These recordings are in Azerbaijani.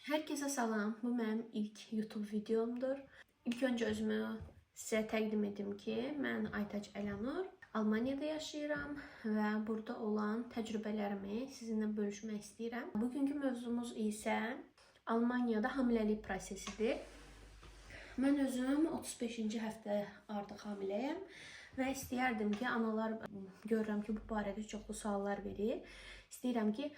Herkese salam. Bu mənim ilk YouTube videomdur. İlk öncə özümü sizə təqdim edim ki, mən Aytac Əlanur, Almaniyada yaşayıram və burada olan təcrübələrimi sizinlə bölüşmək istəyirəm. Bugünkü mövzumuz isə Almaniyada hamiləlik prosesidir. Mən özüm 35-ci həftə artıq hamiləyəm və istəyərdim ki, analar görürəm ki, bu barədə çoxlu suallar verir. İstəyirəm ki,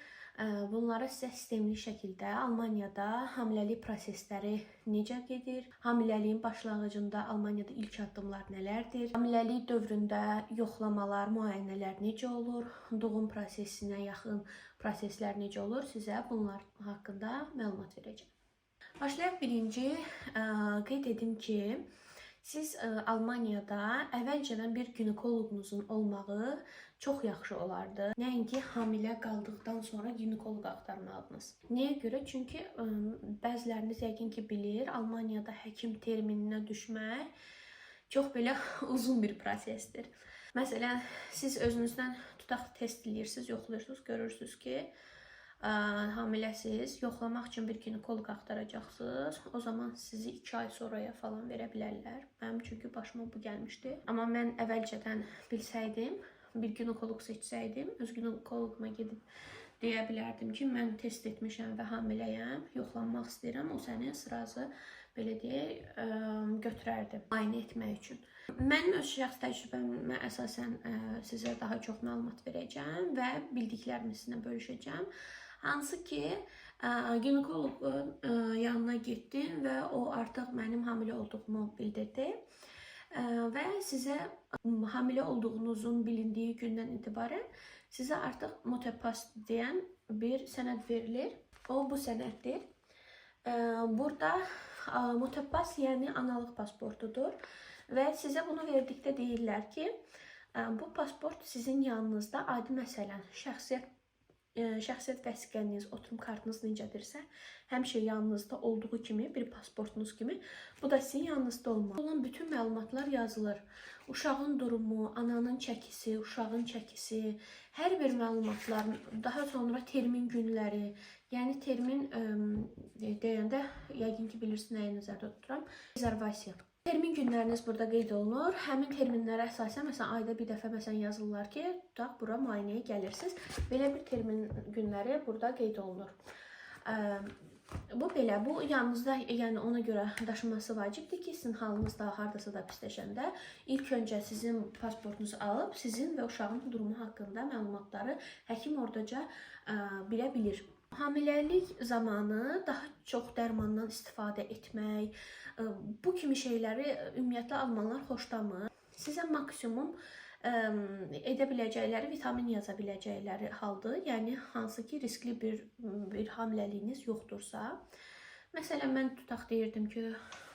bunları sizə sistemli şəkildə Almaniyada hamiləlik prosesləri necə gedir, hamiləliyin başlanğıcında Almaniyada ilk addımlar nələrdir, hamiləlik dövründə yoxlamalar, müayinələr necə olur, doğum prosesinə yaxın proseslər necə olur, sizə bunlar haqqında məlumat verəcəm. Başlayaq birinci, qeyd edim ki, siz Almaniyada əvvəlcədən bir ginekoloqunuzun olmağı çox yaxşı olardı. Nəinki hamilə qaldıqdan sonra ginekoloq axtarmalısınız. Nəyə görə? Çünki bəziləriniz yəqin ki bilir, Almaniyada həkim termininə düşmək çox belə uzun bir prosesdir. Məsələn, siz özünüzdən tutaq test eləyirsiniz, yoxlayırsınız, görürsünüz ki, hamiləsiz, yoxlamaq üçün bir ginekoloq axtaracaqsınız. O zaman sizi 2 ay sonraya falan verə bilərlər. Mənim çünki başıma bu gəlmişdi. Amma mən əvvəlcədən bilsəydim, bir ginekoloq seçsəydim, öz ginekoloquma gedib deyə bilərdim ki, mən test etmişəm və hamiləyəm, yoxlanmaq istəyirəm. O səni sırası belə deyək, götürərdi müayinə etmək üçün. Mənim öz şəxs təcrübəmə əsasən sizə daha çox məlumat verəcəm və bildiklərimi sizinlə bölüşəcəm. Hansı ki, ginekoloqun yanına getdim və o artıq mənim hamilə olduğumu bildirdi və sizə hamilə olduğunuzun bilindiyi gündən etibarən sizə artıq Muteppas deyən bir sənəd verilir. O bu sənəddir. Burada Muteppas yəni analıq pasportudur və sizə bunu verdikdə deyirlər ki, bu pasport sizin yanınızda adi məsələn şəxsiyyət vəsiqəniz, oturum kartınız necədirsə, həmişə yanınızda olduğu kimi, bir pasportunuz kimi, bu da sizin yanınızda olmalı. Olan bütün məlumatlar yazılır. Uşağın durumu, ananın çəkisi, uşağın çəkisi, hər bir məlumatlar, daha sonra termin günləri, yəni termin deyəndə, yəqin ki bilirsiniz nəyi nəzərdə tuturam, rezervasiya. Termin günləriniz burada qeyd olunur. Həmin terminlərə əsasən, məsələn, ayda bir dəfə məsələn yazırlar ki, tutaq, bura müayinəyə gəlirsiniz. Belə bir termin günləri burada qeyd olunur. Bu belə, bu yanınızda, yəni ona görə daşınması vacibdir ki, sizin halınız da hardasa da pisləşəndə ilk öncə sizin pasportunuzu alıb, sizin və uşağın durumu haqqında məlumatları həkim oradaca bilə bilir. Hamiləlik zamanı daha çox dərmandan istifadə etmək, bu kimi şeyləri ümumiyyətlə almanlar xoşlamır. Sizə maksimum edə biləcəkləri, vitamin yaza biləcəkləri haldır. Yəni, hansı ki, riskli bir hamiləliyiniz yoxdursa. Məsələn, mən tutaq deyirdim ki,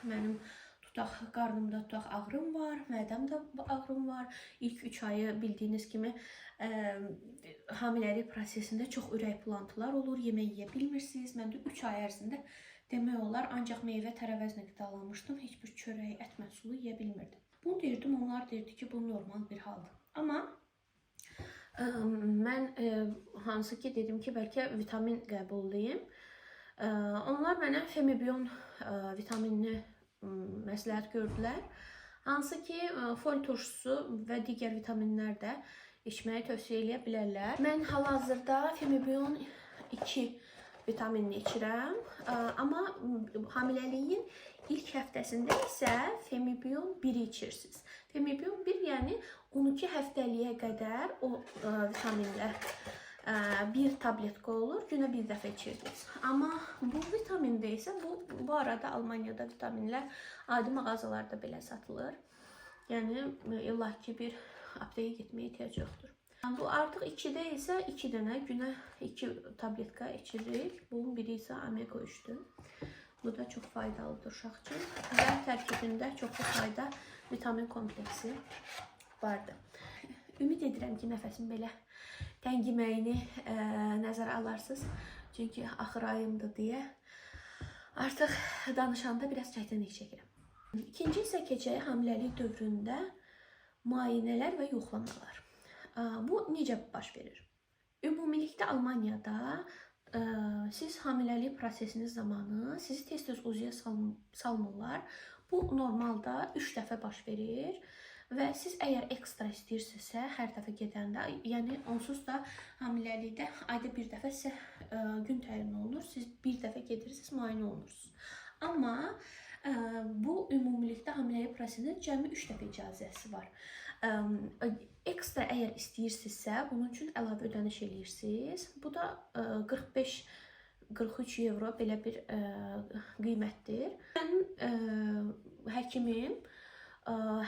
mənim tutaq qarnımda tutaq ağrım var, mədəmdə ağrım var. İlk 3 ayı bildiyiniz kimi hamiləlik prosesində çox ürək bulantılar olur, yemək yeyə bilmirsiniz. Mən də 3 ay ərzində demək olar, ancaq meyvə tərəvəzlə qidalanmışdım, heç bir çörək, ət məhsulu yeyə bilmirdim. Bunu deyirdim, onlar deyirdi ki, bu normal bir haldır. Amma mən hansı ki dedim ki, bəlkə vitamin qəbulluyum. Onlar mənə Femibion vitaminini məsləhət gördülər. Hansı ki, fol turşusu və digər vitaminlər də içməyi tövsiyə edə bilərlər. Mən hal-hazırda Femibion 2 vitaminini içirəm. Amma hamiləliyin ilk həftəsində isə Femibion 1-i içirsiniz. Femibion 1 yəni 12 həftəliyə qədər o vitaminlər bir tabletka olur, günə bir dəfə içirsiniz. Amma bu vitamində isə, bu arada Almaniyada vitaminlər adi mağazalarda belə satılır. Yəni, illa ki bir aptekə getməyə ehtiyac yoxdur. Bu artıq 2-də isə 2 dənə günə 2 tabletka içirik. Bunun biri isə omega 3-dür. Bu da çox faydalıdır uşaq üçün və tərkibində çoxlu fayda vitamin kompleksi vardır. Ümid edirəm ki, nəfəsim belə təngiməyini nəzərə alarsınız. Çünki axır ayımdır deyə artıq danışanda biraz çətinlik çəkirəm. İkinci isə keçək hamiləlik dövründə müayinələr və yoxlamalar. Bu necə baş verir? Ümumilikdə Almaniyada siz hamiləlik prosesiniz zamanı sizi tez-tez uzuya salmırlar. Bu normalda 3 dəfə baş verir və siz əgər ekstra istəyirsinizsə, hər dəfə gedəndə, yəni onsuz da hamiləlikdə ayda bir dəfə sizə gün təyin olunur. Siz bir dəfə gedirsiniz, müayinə olunursunuz. Amma bu ümumilikdə hamiləlik prosesində cəmi 3 dəfə icazəsi var. Ekstra əgər istəyirsinizsə, bunun üçün əlavə ödəniş edirsiniz. Bu da 45-43 evro belə bir qiymətdir. Mən həkimim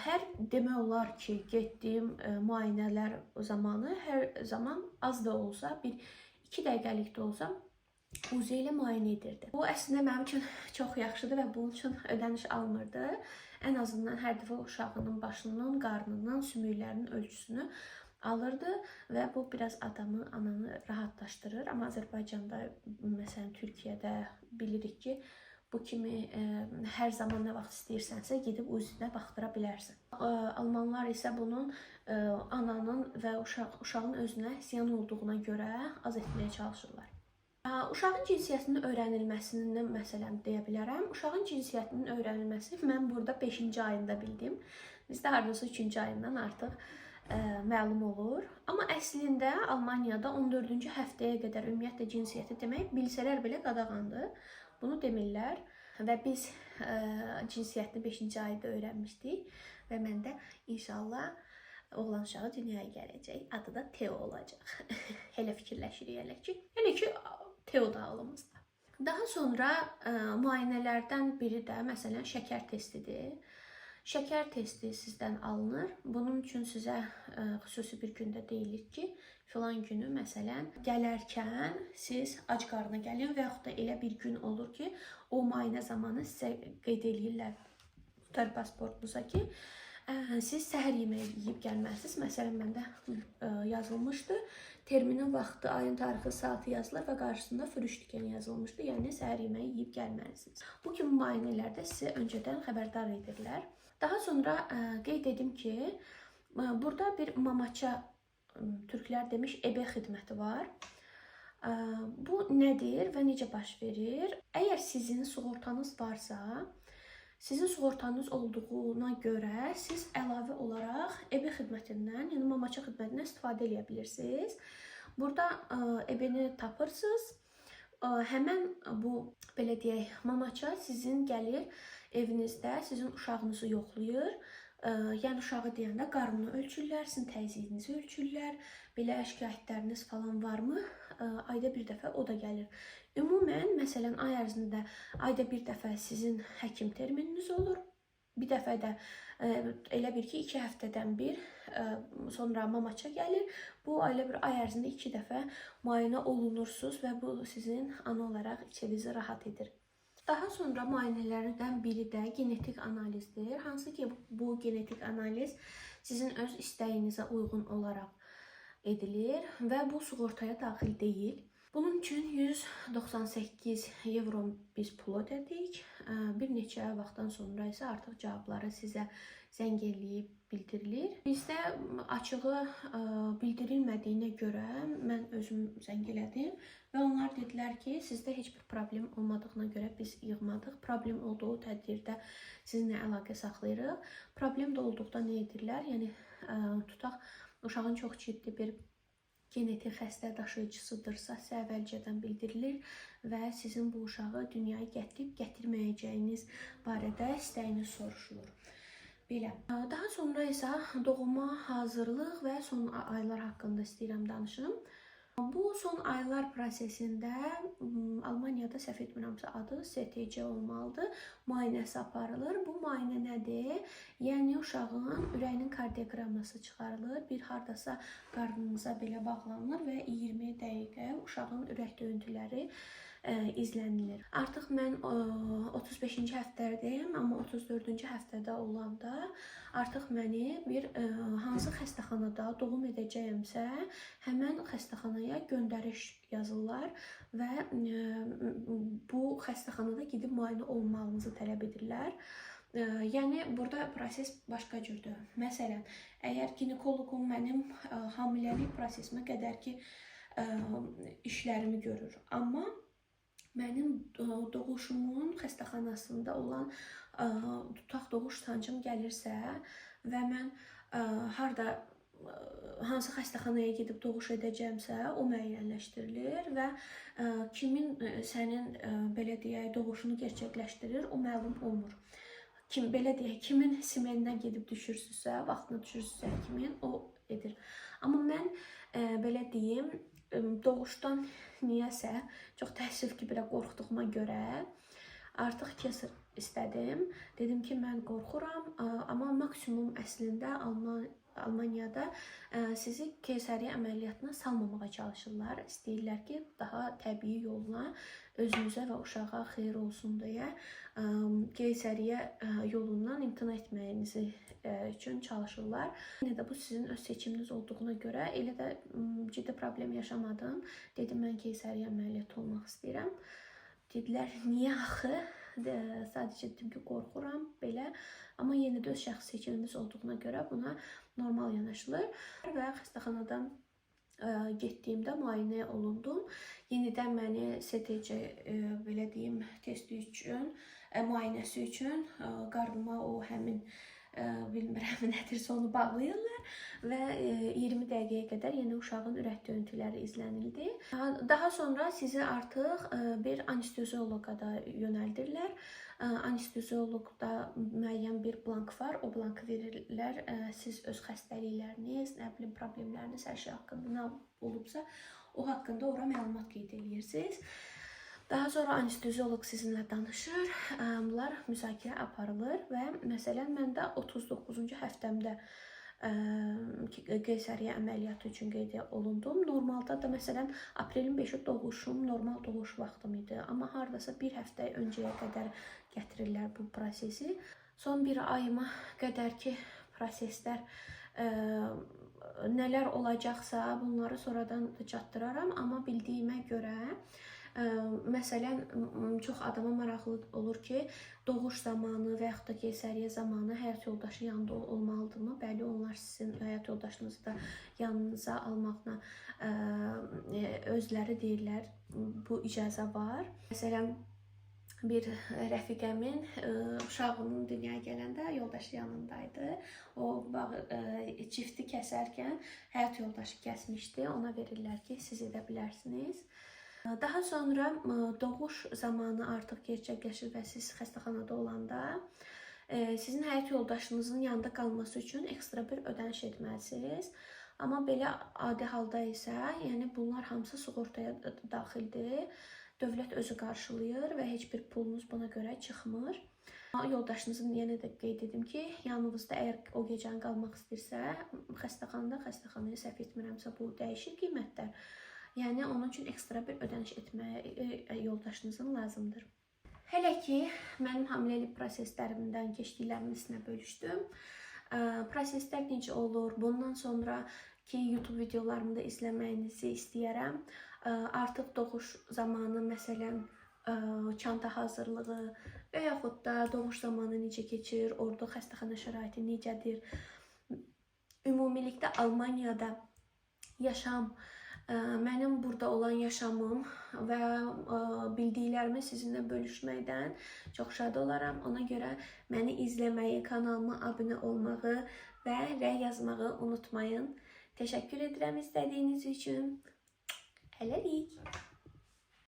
hər demək olar ki, getdiyim müayinələr zamanı hər zaman az da olsa, bir 2 dəqiqəlik də olsa UZI ilə müayinə edirdi. Bu əslində mənim üçün çox yaxşıdır və bunun üçün ödəniş almırdı. Ən azından hər dəfə uşağının başının, qarnının, sümüklərinin ölçüsünü alırdı və bu biraz adamı, ananı rahatlaşdırır. Amma Azərbaycanda, məsələn Türkiyədə bilirik ki, bu kimi hər zaman nə vaxt istəyirsənsə gedib UZI-nə baxdıra bilərsən. Almanlar isə bunun ananın və uşağın özünə ziyan olduğuna görə az etməyə çalışırlar. Uşağın cinsiyyətinin öyrənilməsindən məsələn deyə bilərəm. Uşağın cinsiyyətinin öyrənilməsi mən burada 5-ci ayında bildim. Bizdə hardasa 3-cü ayından artıq məlum olur. Amma əslində Almaniyada 14-cü həftəyə qədər ümumiyyətlə cinsiyyəti demək bilsələr belə qadağandır. Bunu demirlər və biz cinsiyyətini 5-ci ayda öyrənmişdik və məndə inşallah oğlan uşağı dünyaya gələcək. Adı da Teo olacaq. Elə fikirləşirik elə ki Teo da ağlımızda. Daha sonra müayinələrdən biri də məsələn şəkər testidir. Şəkər testi sizdən alınır. Bunun üçün sizə xüsusi bir gündə deyilir ki, filan günü məsələn gələrkən siz ac qarnına gəlin və yaxud da elə bir gün olur ki, o müayinə zamanı sizə qeyd edirlər tutar pasportunuza ki, siz səhər yeməyi yeyib gəlməlisiniz. Məsələn, məndə yazılmışdı. Terminin vaxtı, ayın tarixi, saatı yazılır və qarşısında früştiken yazılmışdı. Yəni, səhər yeməyi yeyib gəlməlisiniz. Bu kimi müayinələrdə sizə öncədən xəbərdar edirlər. Daha sonra qeyd edim ki, burada bir mamaça, türklər demiş, ebe xidməti var. Bu nədir və necə baş verir? Əgər sizin sığortanız varsa, sizin sığortanız olduğuna görə siz əlavə olaraq ebe xidmətindən, yəni mamaça xidmətindən istifadə edə bilirsiniz. Burada ebeni tapırsınız. Həmən bu, belə deyək, mamaça sizin gəlir evinizdə, sizin uşağınızı yoxlayır. Yəni uşağı deyəndə qarnını ölçürlər, sizin təzyiqinizi ölçürlər. Belə şikayətləriniz falan varmı? Ayda bir dəfə o da gəlir. Ümumən, məsələn, ay ərzində ayda bir dəfə sizin həkim termininiz olur. Bir dəfə də elə bir ki, 2 həftədən bir sonra mamaça gəlir. Bu elə bir ay ərzində 2 dəfə müayinə olunursunuz və bu sizin ana olaraq içinizi rahat edir. Daha sonra müayinələrdən biri də genetik analizdir. Hansı ki, bu genetik analiz sizin öz istəyinizə uyğun olaraq edilir və bu sığortaya daxil deyil. Bunun üçün 198 evro biz pul ödədik. Bir neçə vaxtdan sonra isə artıq cavabları sizə zəng eləyib bildirilir. Bizdə açığı bildirilmədiyinə görə mən özüm zəng elədim və onlar dedilər ki, sizdə heç bir problem olmadığına görə biz yığmadıq. Problem olduğu təqdirdə sizinlə əlaqə saxlayırıq. Problem də olduqda nə edirlər? Yəni tutaq uşağın çox ciddi bir genetik xəstə daşıyıcısıdırsa, sizə əvvəlcədən bildirilir və sizin bu uşağı dünyaya gətirib gətirməyəcəyiniz barədə istəyiniz soruşulur. Belə. Daha sonra isə doğuma hazırlıq və son aylar haqqında istəyirəm danışım. Bu son aylar prosesində Almaniyada səhv etmirəmsə adı STC olmalıdır. Müayinəsi aparılır. Bu müayinə nədir? Yəni uşağın ürəyinin kardioqramması çıxarılır. Bir hardasa qarnınıza belə bağlanır və 20 dəqiqə uşağın ürək döyüntüləri izlənilir. Artıq mən 35-ci həftədəyəm, amma 34-cü həftədə olanda artıq məni bir hansı xəstəxanada doğum edəcəyəmsə, həmən xəstəxanaya göndəriş yazırlar və bu xəstəxanada gedib müayinə olmağınızı tələb edirlər. Yəni, burada proses başqa cürdür. Məsələn, əgər ginekoloqum mənim hamiləlik prosesimə qədər ki, işlərimi görür. Amma mənim doğuşumun xəstəxanasında olan tutaq doğuş sancım gəlirsə və mən harda hansı xəstəxanaya gedib doğuş edəcəmsə, o müəyyənləşdirilir və kimin sənin belə deyək, doğuşunu gerçəkləşdirir, o məlum olmur. Belə deyək, kimin semeninə gedib düşürsünüzsə, vaxtına düşürsünüzsə kimin, o edir. Amma mən belə deyim, doğuşdan niyəsə çox təəssüf ki, belə qorxduğuma görə artıq kəsir istədim. Dedim ki, mən qorxuram, amma maksimum əslində Almaniyada sizi keysəriyyə əməliyyatına salmamağa çalışırlar. İstəyirlər ki, daha təbii yolla özünüzə və uşağa xeyir olsun deyə keysəriyyə yolundan imtina etməyinizi üçün çalışırlar. Yenə də bu sizin öz seçiminiz olduğuna görə elə də ciddi problem yaşamadım. Dedim, mən keysəriyyə əməliyyatı olmaq istəyirəm. Dedilər, niyə axı? Sadəcə dedim ki, qorxuram belə. Amma yenə də öz şəxsi seçimimiz olduğuna görə buna normal yanaşılır. Və xəstəxanadan getdiyimdə müayinə olundum. Yenidən məni STC belə deyim, testi üçün, müayinəsi üçün qarnıma o həmin bilmirəm nədirsə onu bağlayırlar və 20 dəqiqəyə qədər yenə uşağın ürək döyüntüləri izlənildi. Daha sonra sizi artıq bir anestezioloqa da yönəldirlər. Anestezioloqda müəyyən bir blank var, o blankı verirlər. Siz öz xəstəlikləriniz, nə bilim problemləriniz, hər şey haqqında nə olubsa, o haqqında ora məlumat qeyd edirsiniz. Daha sonra anestezioloq sizinlə danışır, bunlar müzakirə aparılır və məsələn, mən də 39-cu həftəmdə keysəriyyə əməliyyatı üçün qeyd olundum. Normalda da məsələn, aprelin 5-i doğuşum, normal doğuş vaxtım idi. Amma hardasa bir həftə öncəyə qədər gətirirlər bu prosesi. Son bir ayıma qədər ki, proseslər nələr olacaqsa, bunları sonradan çatdıraram. Amma bildiyimə görə, məsələn, çox adama maraqlı olur ki, doğuş zamanı və yaxud da keysəriyyə zamanı həyat yoldaşı yanında olmalıdırmı? Bəli, onlar sizin həyat yoldaşınızı da yanınıza almaqla özləri deyirlər, bu icazə var. Məsələn, bir rəfiqəmin uşağının dünyaya gələndə yoldaşı yanındaydı. O çifti kəsərkən həyat yoldaşı kəsmişdi. Ona verirlər ki, siz edə bilərsiniz. Daha sonra doğuş zamanı artıq gerçəkləşir və siz xəstəxanada olanda sizin həyat yoldaşınızın yanında qalması üçün ekstra bir ödəniş etməlisiniz. Amma belə adi halda isə, yəni bunlar hamısı sığortaya daxildir. Dövlət özü qarşılayır və heç bir pulunuz buna görə çıxmır. Yoldaşınızın yenə də qeyd edim ki, yanınızda əgər o gecəni qalmaq istəyirsə, xəstəxanaya səhv etmirəmsə bu dəyişir qiymətlər. Yəni, onun üçün ekstra bir ödəniş etməyə yoldaşınızın lazımdır. Hələ ki, mənim hamiləlik proseslərimdən keçdiklərimi sizinlə bölüşdüm. Proseslər necə olur? Bundan sonraki YouTube videolarımı da izləməyinizi istəyərəm. Artıq doğuş zamanı, məsələn, çanta hazırlığı və yaxud da doğuş zamanı necə keçir, orada xəstəxana şəraiti necədir? Ümumilikdə Almaniyada yaşam, mənim burada olan yaşamım və bildiklərimi sizinlə bölüşməkdən çox şad olaram. Ona görə məni izləməyi, kanalıma abunə olmağı və rəy yazmağı unutmayın. Təşəkkür edirəm izlədiyiniz üçün. Hələlik.